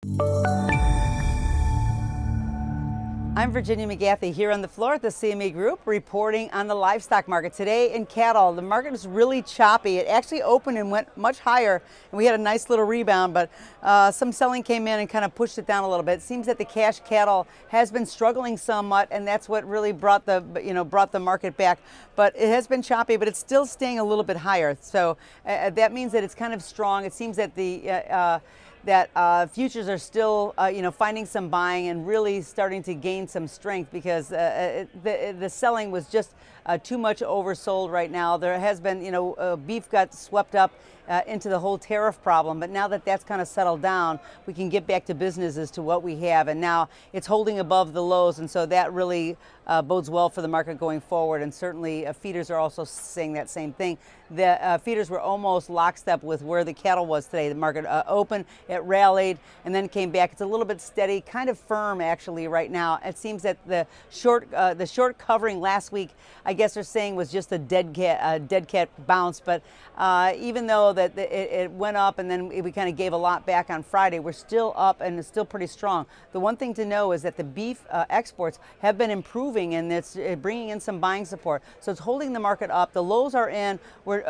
I'm Virginia McGathey here on the floor at the CME Group reporting on the livestock market. Today in cattle, the market is really choppy. It actually opened and went much higher, and we had a nice little rebound, but some selling came in and kind of pushed it down a little bit. It seems that the cash cattle has been struggling somewhat, and that's what really brought the market back. But it has been choppy, but it's still staying a little bit higher. So that means that it's kind of strong. It seems that futures are still, finding some buying and really starting to gain some strength because the selling was just too much oversold right now. There has been, beef got swept up into the whole tariff problem, but now that that's kind of settled down, we can get back to business as to what we have, and now it's holding above the lows, and so that really bodes well for the market going forward. And certainly feeders are also saying that same thing. The feeders were almost lockstep with where the cattle was today. The market opened, it rallied, and then came back. It's a little bit steady, kind of firm actually right now. It seems that the short covering last week, I guess they're saying, was just a dead cat bounce. But even though that it went up and then we kind of gave a lot back on Friday, we're still up and it's still pretty strong. The one thing to know is that the beef exports have been improving, and it's bringing in some buying support. So it's holding the market up. The lows are in. We're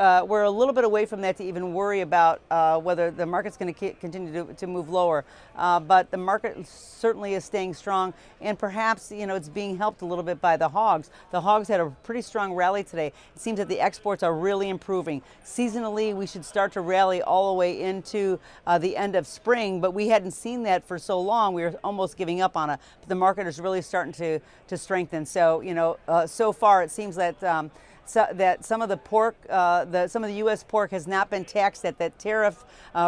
a little bit away from that to even worry about whether the market's going to continue to move lower. But the market certainly is staying strong, and perhaps it's being helped a little bit by the hogs. The hogs had a pretty strong rally today. It seems that the exports are really improving. Seasonally, we should start to rally all the way into the end of spring, but we hadn't seen that for so long. We were almost giving up on it. But the market is really starting to strengthen. So so far it seems that that some of the pork, some of the U.S. pork has not been taxed at that tariff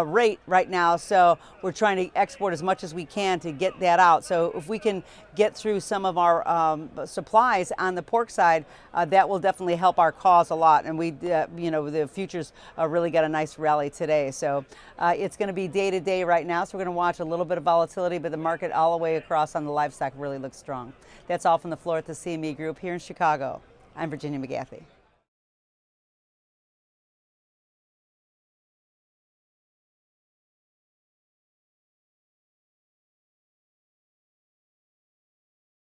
rate right now. So we're trying to export as much as we can to get that out. So if we can get through some of our supplies on the pork side, that will definitely help our cause a lot. And we, the futures really got a nice rally today. So it's going to be day to day right now. So we're going to watch a little bit of volatility, but the market all the way across on the livestock really looks strong. That's all from the floor at the CME Group here in Chicago. I'm Virginia McGathey.